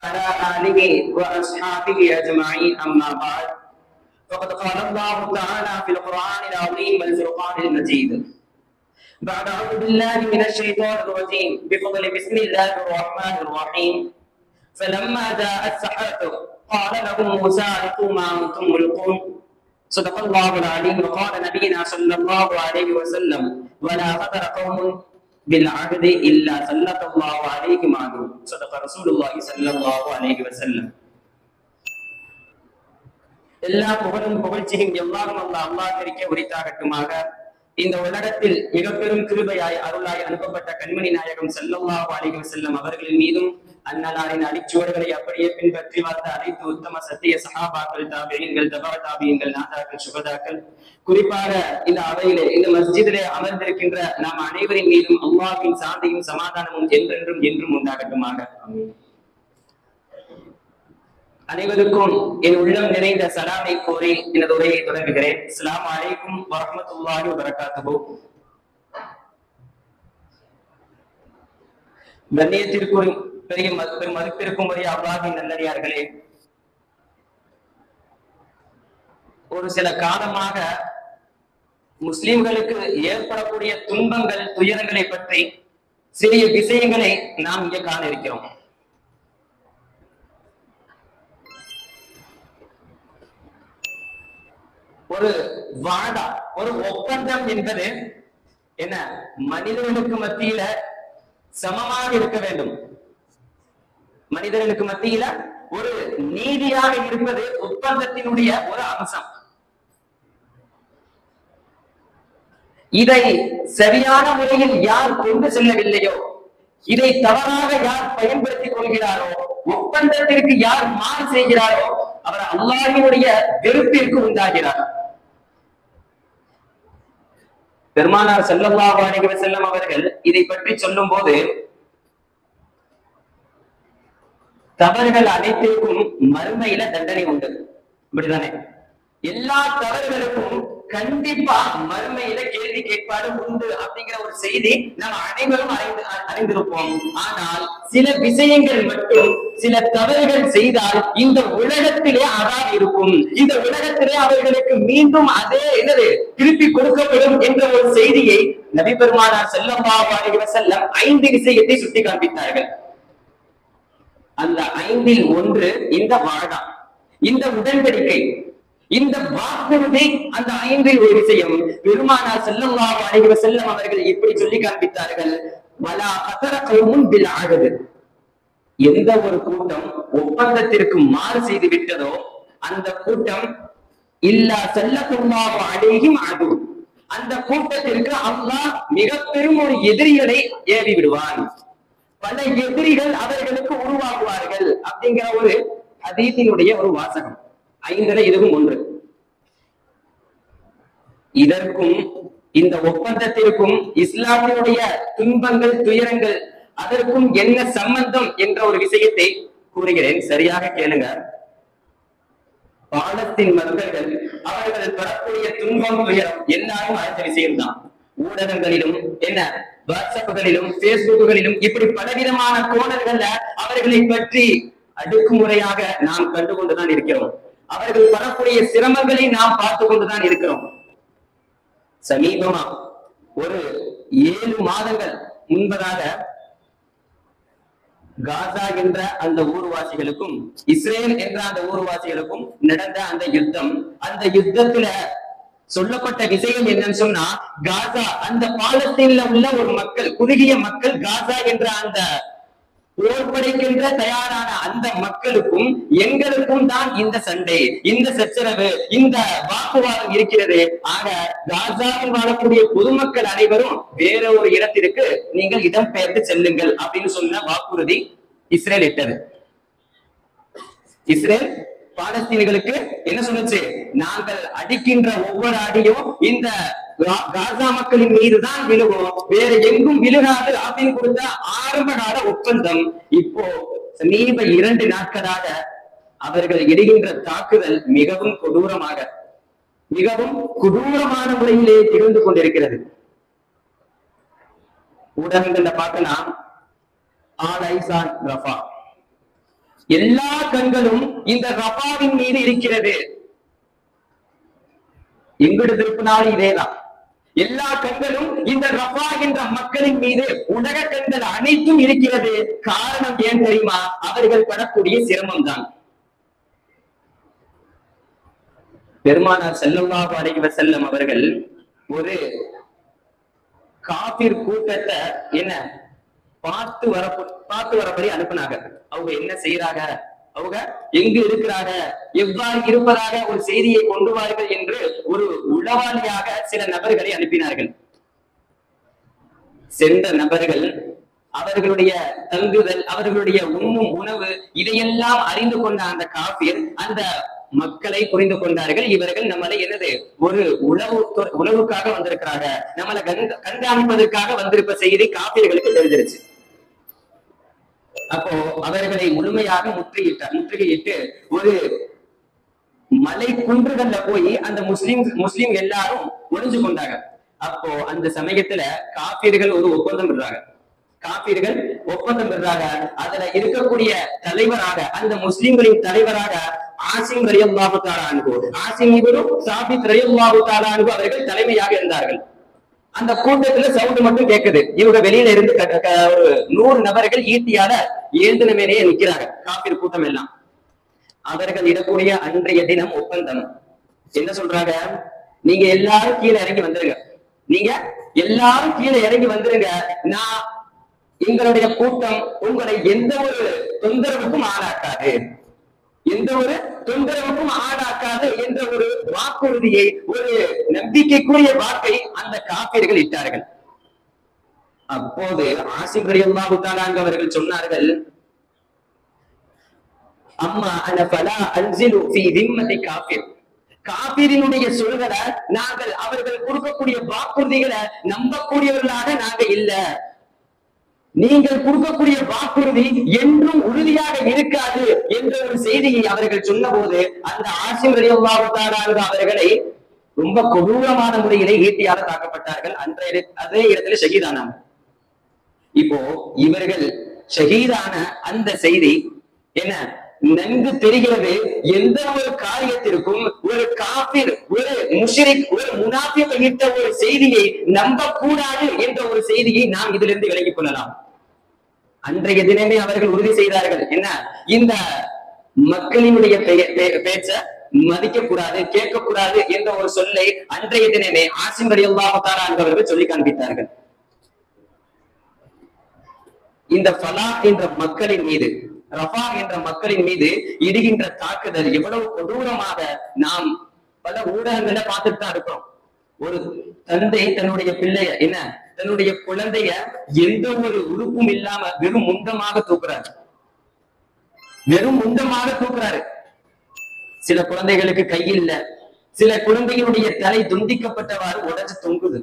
على آله وأصحابه أجمعين أما بعد فقد قال الله تعالى في القرآن العظيم والفرقان المجيد بعد أعوذ بالله من الشيطان الرجيم بفضل بسم الله الرحمن الرحيم فلما جاء السحرة قال لهم موسى ألقوا ما أنتم ملقون صدق الله العليم وقال نبينا صلى الله عليه وسلم ولا خطر قوم بالعهد إلا سلط الله عليهم عدو صدق رسول الله صلى الله عليه وسلم. எல்லா புகழும் புகழ்ச்சியும் எவ்வாறும் அல்லாஹ்விற்கே உரித்தாகட்டுமாக. இந்த உலகத்தில் மிக பெரும் கிருபையாய் அருளாய் அனுப்பப்பட்ட கண்மணி நாயகம் ஸல்லல்லாஹு அலைஹி வஸல்லம் அவர்களின் மீதும் அன்னலாரின் அடிச்சுவடுகளை அப்படியே பின்பற்றி வாழ்ந்த அனைத்து உத்தம சத்திய சஹாபாக்கள், தாபிஈன்கள், தபா தாபிஈன்கள், நாதாக்கள், சுகதாக்கள், குறிப்பாக இந்த அவையிலே இந்த மஸ்ஜிதிலே அமர்ந்திருக்கின்ற நாம் அனைவரின் மீதும் அல்லாஹ்வின் சாந்தியும் சமாதானமும் என்றென்றும் என்றும் உண்டாகட்டுமாக. அனைவருக்கும் என் உள்ளம் நிறைந்த சலாமை கோரி எனது உரையை தொடங்குகிறேன். அஸ்ஸலாமு அலைக்கும் வரஹ்மத்துல்லாஹி வபரகாத்துஹு. கண்ணியத்திற்கும் பெரிய மதிப்பிற்கும் உரிய அல்லாஹ்வின் நல்லடியார்களே, ஒரு சில காலமாக முஸ்லிம்களுக்கு ஏற்படக்கூடிய துன்பங்கள், துயரங்களை பற்றி சிறிய விஷயங்களை நாம் இங்கே காண இருக்கிறோம். ஒரு வாடா, ஒரு ஒப்பந்தம் என்பது என்ன, மனிதர்களுக்கு மத்தியில சமமாக இருக்க வேண்டும். மனிதர்களுக்கு மத்தியில ஒரு நீதியாக இருப்பது ஒப்பந்தத்தினுடைய ஒரு அம்சம். இதை சரியான முறையில் யார் கொண்டு செல்லவில்லையோ, இதை தவறாக யார் பயன்படுத்திக் கொள்கிறாரோ, ஒப்பந்தத்திற்கு யார் மாறு செய்கிறாரோ, அவர் அல்லாஹ்வினுடைய வெறுப்பிற்கு உண்டாகிறார். பெருமானார் ஸல்லல்லாஹு அலைஹி வஸல்லம் அவர்கள் இதை பற்றி சொல்லும் போது, தவறுகள் அனைத்திற்கும் மறுமையில தண்டனை உண்டு, இப்படிதானே? எல்லா தவறுகளுக்கும் கண்டிப்பா மறுமையில கேள்வி கேட்பாடு உண்டு அப்படிங்கிற ஒரு செய்தி நாம் அனைவரும் அறிந்திருப்போம். ஆனால் சில விஷயங்கள் மட்டும், சில தவறுகள் செய்தால் இந்த உலகத்திலே அதான் இருக்கும், இந்த உலகத்திலே அவர்களுக்கு மீண்டும் அதே என்னது திருப்பி கொடுக்கப்படும் என்ற ஒரு செய்தியை நபி பெருமானார் ஸல்லல்லாஹு அலைஹி வஸல்லம் 5 விஷயத்தை சுட்டி காண்பித்தார்கள். அந்த 5ல் ஒன்று இந்த வாடா, இந்த உடன்படிக்கை, இந்த வாக்குறுதி. அந்த 5ல் ஒரு விஷயம் பெருமானார் ஸல்லல்லாஹு அலைஹி வஸல்லம் அவர்கள் இப்படி சொல்லி காண்பித்தார்கள், வலா கஸர கௌமுன் பில் அஹ்த். எந்த ஒரு கூட்டம் ஒப்பந்தத்திற்கு மாறு செய்து விட்டதோ அந்த கூட்டம் இல்லா ஸல்லல்லாஹு அலைஹிம் அது, அந்த கூட்டத்திற்கு அல்லாஹ் மிக பெரும் ஒரு எதிரிகளை ஏவி விடுவான். பல எதிரிகள் அவர்களுக்கு உருவாகுவார்கள் அப்படிங்கிற ஒரு ஹதீஸினுடைய ஒரு வாசகம். 5ல இதுவும் ஒன்று. இதற்கும் இந்த ஒப்பந்தத்திற்கும் இஸ்லாமினுடைய துன்பங்கள், துயரங்கள், அதற்கும் என்ன சம்பந்தம் என்ற ஒரு விஷயத்தை கூறுகிறேன், சரியாக கேளுங்க. பாலத்தின் மக்கள்கள் அவர்கள் பெறக்கூடிய துன்பம், துயரம் எல்லாரும் அறிந்த விஷயம்தான். ஊடகங்களிலும் என்ன வாட்ஸ்அப்புகளிலும் பேஸ்புக்குகளிலும் இப்படி பலவிதமான கோணல்கள்ல அவர்களை பற்றி அடுக்குமுறையாக நாம் கண்டுகொண்டுதான் இருக்கிறோம். அவர்கள் வரக்கூடிய சிரமங்களை நாம் பார்த்து கொண்டுதான் இருக்கிறோம். சமீபமா ஒரு 7 மாதங்கள் முன்பதாக காசா என்ற அந்த ஊர்வாசிகளுக்கும் இஸ்ரேல் என்ற அந்த ஊர்வாசிகளுக்கும் நடந்த அந்த யுத்தம், அந்த யுத்தத்துல சொல்லப்பட்ட விஷயம் என்னன்னு சொன்னா, காசா அந்த பாலஸ்தீன்ல உள்ள ஒரு மக்கள், குறுகிய மக்கள், காசா என்ற அந்த போர்படைக்கின்ற தயாரான அந்த மக்களுக்கும் எங்களுக்கும் தான் இந்த சண்டை, இந்த சச்சரவு, இந்த வாக்குவாதம் இருக்கிறது. ஆக காசாவில் வாழக்கூடிய பொதுமக்கள் அனைவரும் வேற ஒரு இடத்திற்கு நீங்கள் இடம்பெயர்ந்து செல்லுங்கள் அப்படின்னு சொன்ன வாக்குறுதி இஸ்ரேல் இட்டது. இஸ்ரேல் பாலஸ்தீனிகளுக்கு என்ன சொன்னுச்சு, நாங்கள் அடிக்கின்ற ஒவ்வொரு அடியும் இந்த காசா மக்களின் மீதுதான் விழுகும், வேற எங்கும் விழுகாது அப்படின்னு கொடுத்த ஆரம்ப கால ஒப்பந்தம் இப்போ சமீப 2 நாட்களாக அவர்கள் இடுகின்ற தாக்குதல் மிகவும் கொடூரமான முறையிலே திகழ்ந்து கொண்டிருக்கிறது. ஊடகங்கள்ல பார்க்கலாம், ஆல் ஐஸ் ஆன் ரஃபா, எல்லா கண்களும் இந்த ரஃபாவின் மீது இருக்கிறது. எங்கிட்டு திருப்பினாலும் இதேதான். எல்லா கண்களும் இந்த ரஃபா என்ற மக்களின் மீது உலக கண்கள் அனைத்தும் இருக்கிறது. காரணம் ஏன் தெரியுமா? அவர்கள் படக்கூடிய சிரமம் தான். பெருமானார் ஸல்லல்லாஹு அலைஹி வஸல்லம் அவர்கள் ஒரு காபிர் கூட்டத்தை என்ன பார்த்து வரப்படி அனுப்புனாங்க. அவங்க என்ன செய்யறாங்க, அவங்க எங்கு இருக்கிறாங்க, எவ்வாறு இருப்பதாக ஒரு செய்தியை கொண்டு வாருங்கள் என்று ஒரு உளவாளியாக சில நபர்களை அனுப்பினார்கள். சென்ற நபர்கள் அவர்களுடைய தங்குதல், அவர்களுடைய உண்ணும் உணவு, இதையெல்லாம் அறிந்து கொண்ட அந்த காபிர் அந்த மக்களை புரிந்து கொண்டார்கள். இவர்கள் நம்மளை என்னது ஒரு உளவுக்காக வந்திருக்கிறாங்க, நம்மளை கண்காணிப்பதற்காக வந்திருப்ப செய்தி காபிர்களுக்கு தெரிஞ்சிருச்சு. அப்போ அவர்களை முழுமையாக முற்றுகையிட்டு ஒரு மலை குன்றுகள்ல போய் அந்த முஸ்லிம் எல்லாரும் ஒளிஞ்சு கொண்டாங்க. அப்போ அந்த சமயத்துல காபிர்கள் ஒரு ஒப்பந்தம் விடுறாங்க. அதுல இருக்கக்கூடிய தலைவராக, அந்த முஸ்லிம்களின் தலைவராக ஆசிம் ரலியல்லாஹு தஆலா அன்ஹு, ஆசிம் இப்னு சாபித் ரலியல்லாஹு தஆலா அன்ஹு அவர்கள் தலைமையாக இருந்தார்கள். அந்த கூட்டத்துல சவுண்ட் மட்டும் கேக்குது. இவங்க வெளியில இருந்து ஒரு 100 நபர்கள் ஈட்டியால ஏந்தின மேலேயே நிக்கிறாங்க. காபிர் கூட்டம் எல்லாம் அவர்கள் இடக்கூடிய அன்றைய தினம் ஒப்பந்தம் என்ன சொல்றாங்க? நீங்க எல்லாரும் கீழே இறங்கி வந்துருங்க, நான் எங்களுடைய கூட்டம் உங்களை எந்த ஒரு தொந்தரவுக்கும் ஆளாக்காது என்ற ஒரு வாக்குறுதியை, ஒரு நம்பிக்கைக்குரிய வாக்கை அந்த காபிர்கள் இட்டார்கள். அப்போது ஆசிம் ரலியல்லாஹு தஆலா அவர்கள் சொன்னார்கள், அம்மா அன ஃபலா அன்ஸிலு ஃபீ திம்மதி காபிர், காபிரினுடைய சொல்களை நாங்கள் அவர்கள் கொடுக்கக்கூடிய வாக்குறுதிகளை நம்பக்கூடியவர்களாக நாங்க இல்ல. நீங்கள் கொடுக்கக்கூடிய வாக்குறுதி என்றும் உறுதியாக இருக்காது என்ற ஒரு செய்தியை அவர்கள் சொன்ன போது அந்த ஆசிம் ரலியல்லாஹு தஆலா அவர்களை ரொம்ப கொடூரமான முறையிலே ஈட்டியால தாக்கப்பட்டார்கள். அதே இடத்துல ஷஹீதானாங்க. இப்போ இவர்கள் ஷஹீதான அந்த செய்தி என்ன நன்கு தெரிகிறது. எந்த ஒரு காரியத்திற்கும் ஒரு காபிர், ஒரு முஷ்ரிக், ஒரு முனாஃபிக் இட்ட ஒரு செய்தியை நம்பக்கூடாது என்ற ஒரு செய்தியை நாம் இதிலிருந்து விலகிக் கொள்ளலாம். அன்றைய தினமே அவர்கள் உறுதி செய்தார்கள், என்ன இந்த மக்களினுடைய பேச்ச மதிக்க கூடாது, கேட்கக்கூடாது என்ற ஒரு சொல்லை அன்றைய தினமே ஆசிம் ரலியல்லாஹு தஆலா அவர்கள் சொல்லி காண்பித்தார்கள். இந்த ஃபலா என்ற மக்களின் மீது, ரஃபா என்ற மக்களின் மீது இடுகின்ற தாக்குதல் எவ்வளவு கொடூரமாக நாம் பல ஊடகங்களை பார்த்துட்டு தான் இருக்கிறோம். ஒரு தந்தை தன்னுடைய பிள்ளைய தன்னுடைய குழந்தைய எந்த ஒரு உறுப்பும் இல்லாம வெறும் முண்டமாக தூக்குறாரு. சில குழந்தைகளுக்கு கை இல்ல, சில குழந்தைகளுடைய தலை துண்டிக்கப்பட்டவாறு உடைஞ்சு தொங்குது.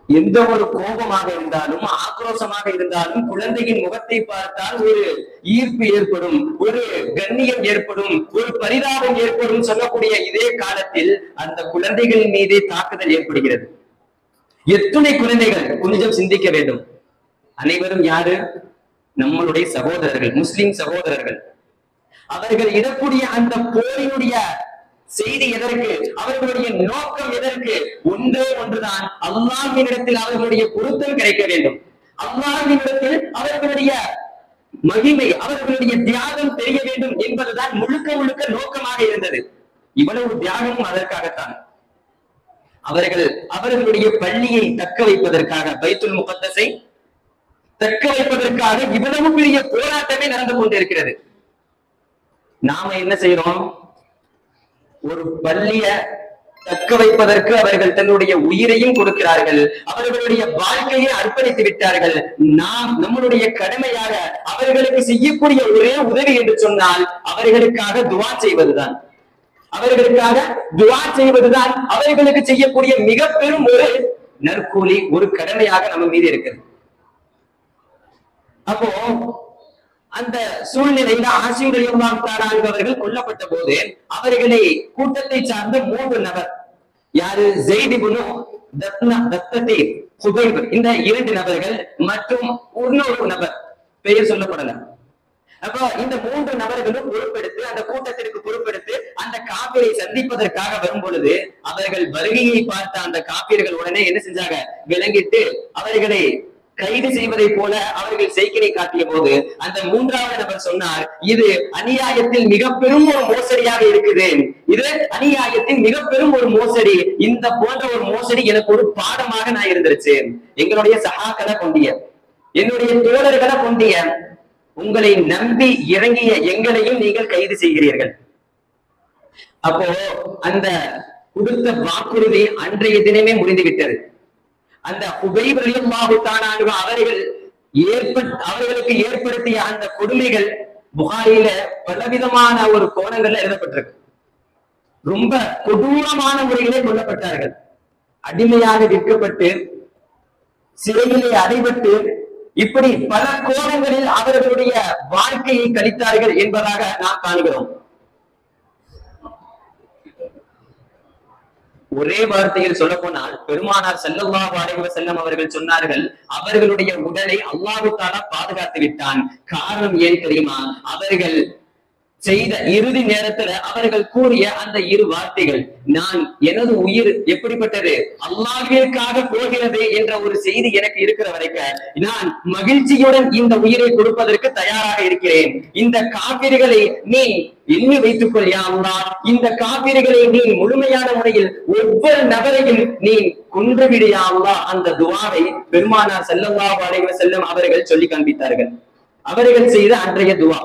எந்த ஒரு கோபமாக இருந்தாலும், ஆக்ரோஷமாக இருந்தாலும், குழந்தையின் முகத்தை பார்த்தால் ஒரு ஈர்ப்பு ஏற்படும், ஒரு கண்ணியம் ஏற்படும், ஒரு பரிதாபம் ஏற்படும். சொல்லக்கூடிய இதே காலத்தில் அந்த குழந்தைகளின் மீதே தாக்குதல் ஏற்படுகிறது. எத்தனை குழந்தைகள்? கொஞ்சம் சிந்திக்க வேண்டும். அனைவரும் யாரு? நம்மளுடைய சகோதரர்கள், முஸ்லிம் சகோதரர்கள். அவர்கள் இடக்கூடிய அந்த போரினுடைய செய்தி எதற்கு? அவர்களுடைய நோக்கம் எதற்கு? ஒன்றே ஒன்றுதான், அல்லாஹ்வினிடத்தில் அவர்களுடைய பொருத்தம் கிடைக்க வேண்டும். அல்லாஹ்வினிடத்தில் அவர்களுடைய மகிமை, அவர்களுடைய தியாகம் தெரிய வேண்டும் என்பதுதான் முழுக்க முழுக்க நோக்கமாக இருந்தது. இவ்வளவு தியாகமும் அதற்காகத்தான். அவர்களுடைய பள்ளியை தக்க வைப்பதற்காக, பைத்துல் முகத்தஸை தக்க வைப்பதற்காக இவ்வளவு பெரிய போராட்டமே நடந்து கொண்டிருக்கிறது. நாம என்ன செய்யறோம்? ஒரு பள்ளிய தக்க வைப்பதற்கு அவர்கள் தன்னுடைய உயிரையும் கொடுக்கிறார்கள், அவர்களுடைய வாழ்க்கையை அர்ப்பணித்து விட்டார்கள். நாம் நம்மளுடைய கடமையாக அவர்களுக்கு செய்யக்கூடிய ஒரே உதவி என்று சொன்னால் அவர்களுக்காக துஆ செய்வதுதான். அவர்களுக்கு செய்யக்கூடிய மிக பெரும் ஒரு நற்கூலி, ஒரு கடமையாக நம்ம மீது இருக்கிறது. அப்போ அந்த சூழ்நிலையில ஆசிம் ரலியல்லாஹு தஆலா அவர்கள் கொல்லப்பட்ட போது அவர்களை கூட்டத்தை சார்ந்த 3 நபர், யாரு? ஸைத் இப்னு தத்தீர், ஹுபைப், இந்த 2 நபர்கள் மற்றும் இன்னொரு நபர் பெயர் சொல்லப்படல. அப்போ இந்த 3 நபர்களும் பொறுப்பெடுத்து அந்த கூட்டத்திற்கு பொறுப்பெடுத்து அந்த காபிரை சந்திப்பதற்காக வரும் பொழுது அவர்கள் வருகையை பார்த்த அந்த காபிர்கள் உடனே என்ன செஞ்சாங்க, விளங்கிட்டு அவர்களை கைது செய்வதை போல அவர்கள் செய்கினை காட்டிய போது அந்த 3வது நபர் சொன்னார், இது அநியாயத்தில் மிக பெரும் ஒரு மோசடியாக இருக்குது, இது அநியாயத்தில் மிக பெரும் ஒரு மோசடி, இந்த போன்ற ஒரு மோசடி எனக்கு ஒரு பாடமாக நான் இருந்துருச்சு. எங்களுடைய சகாக்களை கொண்டிய, என்னுடைய தோழர்களை கொண்டிய, உங்களை நம்பி இறங்கிய எங்களையும் நீங்கள் கைது செய்கிறீர்கள். அப்போ அந்த கொடுத்த வாக்குறுதி அன்றைய தினமே முடிந்துவிட்டது. அந்த ஹுபைப் ரலியல்லாஹு தஆலா அன்ஹு அவர்களுக்கு ஏற்படுத்திய அந்த கொடுமைகள் புகாரில பலவிதமான ஒரு கோணங்கள்ல எழுதப்பட்டிருக்கு. ரொம்ப கொடூரமான முறையிலே கொல்லப்பட்டார்கள். அடிமையாக விற்கப்பட்டு சிறையிலே அடைபட்டு இப்படி பல கோணங்களில் அவர்களுடைய வாழ்க்கையை கழித்தார்கள் என்பதாக நாம் காண்கிறோம். ஒரே வார்த்தையில் சொல்ல போனால் பெருமானார் ஸல்லல்லாஹு அலைஹி வஸல்லம் அவர்கள் சொன்னார்கள், அவர்களுடைய உடலை அல்லாஹ் தஆலா பாதுகாத்து விட்டான். காரணம் ஏன் தெரியுமா? அவர்கள் செய்த இறுதி நேரத்துல அவர்கள் கூறிய அந்த 2 வார்த்தைகள், நான் எனது உயிர் எப்படிப்பட்டது, அல்லாஹ்விற்காக போகிறது என்ற ஒரு செய்தி எனக்கு இருக்கிற வரைக்கும் நான் மகிழ்ச்சியுடன் இந்த உயிரை கொடுப்பதற்கு தயாராக இருக்கிறேன். இந்த காபிர்களை நீ எண்ணி வைத்துக் கொள் யா அல்லாஹ், இந்த காபிர்களை நீ முழுமையான முறையில் ஒவ்வொரு நபரையும் நீ கொன்றுவிடு யா அல்லாஹ். அந்த துஆவை பெருமானார் ஸல்லல்லாஹு அலைஹி வஸல்லம் அவர்கள் சொல்லி காண்பித்தார்கள். அவர்கள் செய்த அன்றைய துஆ.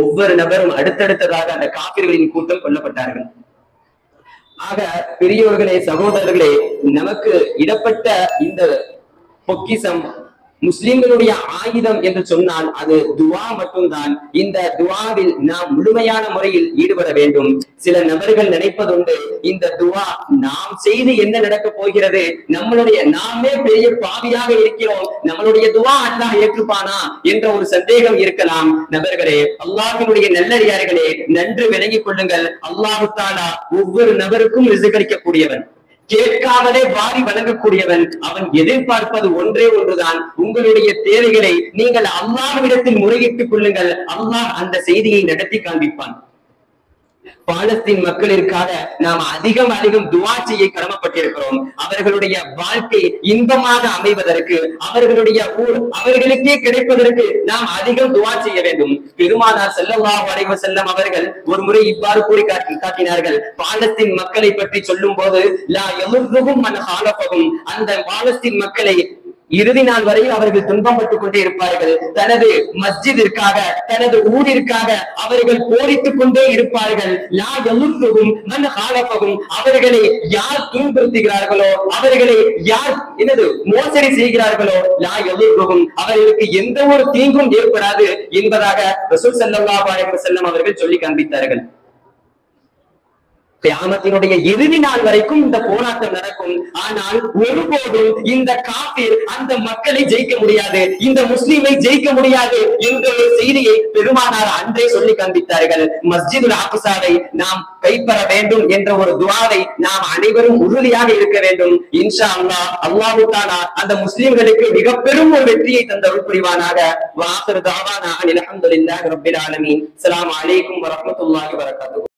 ஒவ்வொரு நபரும் அடுத்தடுத்ததாக அந்த காபிர்களின் கூட்டம் கொல்லப்பட்டார்கள். ஆக பெரியோர்களே, சகோதரர்களே, நமக்கு இடப்பட்ட இந்த பொக்கிஷம் முஸ்லிம்களுடைய ஆயுதம் என்று சொன்னால் அது துவா மட்டும்தான். இந்த துவாவில் நாம் முழுமையான முறையில் ஈடுபட வேண்டும். சில நபர்கள் நினைப்பதுண்டு, இந்த துவா நாம் செய்து என்ன நடக்க போகிறது, நாமே பெரிய பாவியாக இருக்கிறோம், நம்மளுடைய துவா அல்லாஹ் ஏற்றுப்பானா என்ற ஒரு சந்தேகம் இருக்கலாம். நபர்களே, அல்லாஹ்வினுடைய நல்லடியார்களே, நன்று விளங்கிக் கொள்ளுங்கள். அல்லாஹ் தஆலா ஒவ்வொரு நபருக்கும் ரிஸ்க் அளிக்கக்கூடியவன், கேட்காமலே வாரி வழங்கக்கூடியவன். அவன் எதிர்பார்ப்பது ஒன்றே ஒன்றுதான், உங்களுடைய தேவைகளை நீங்கள் அல்லாஹ்விடத்தில் முறையிட்டுக் கொள்ளுங்கள். அல்லாஹ் அந்த செய்தியை நடத்தி காண்பிப்பான். பாலஸ்தீன் மக்களிற்காக நாம் அதிகம் துஆ செய்ய கடமைப்பட்டிருக்கிறோம். அவர்களுடைய வாழ்க்கை இன்பமாக அமைவதற்கு, அவர்களுடைய ஊர் அவர்களுக்கே கிடைப்பதற்கு நாம் அதிகம் துஆ செய்ய வேண்டும். பெருமானார் ஸல்லல்லாஹு அலைஹி வஸல்லம் அவர்கள் ஒரு முறை இவ்வாறு கூறி காட்டினார்கள். பாலஸ்தீன் மக்களை பற்றி சொல்லும் போது, லா யமுர்ருஹும் மன் ஹாலஃபஹும், அந்த பாலஸ்தீன் மக்களை இறுதி நாள் வரை அவர்கள் துன்பப்பட்டுக் கொண்டே இருப்பார்கள். தனது மஸ்ஜிதிற்காக, தனது ஊரிற்காக அவர்கள் போரிட்டுக் கொண்டே இருப்பார்கள். லா யமுர்ருஹும் மன் ஹாலஃபஹும், அவர்களை யார் துன்புறுத்துகிறார்களோ, அவர்களை யார் மோசடி செய்கிறார்களோ, லா யமுர்ருஹும், அவர்களுக்கு எந்த ஒரு தீங்கும் ஏற்படாது என்பதாக ரசூல் ஸல்லல்லாஹு அலைஹி வஸல்லம் அவர்கள் சொல்லி காண்பித்தார்கள். கியாமத்தினுடைய இறுதி நாள் வரைக்கும் இந்த போராட்டம் நடக்கும். ஆனால் ஒருபோதும் இந்த காபிர் அந்த மக்களை ஜெயிக்க முடியாது, இந்த முஸ்லிமை ஜெயிக்க முடியாது என்ற ஒரு செய்தியை பெருமானார் அன்றே சொல்லி காண்பித்தார்கள். மஸ்ஜிதுல் அக்ஸாவை நாம் கைப்பற்ற வேண்டும் என்ற ஒரு துஆவை நாம் அனைவரும் உறுதியாக இருக்க வேண்டும். இன்ஷா அல்லாஹ், அல்லாஹ் தஆலா அந்த முஸ்லிம்களுக்கு மிக பெரும் ஒரு வெற்றியை தந்தருள் புரிவானாக. வ ஆகிரு தஅவானா அல்ஹம்துலில்லாஹி ரப்பில் ஆலமீன். அஸ்ஸலாமு அலைக்கும் வ ரஹ்மத்துல்லாஹி வ பரகாத்துஹு.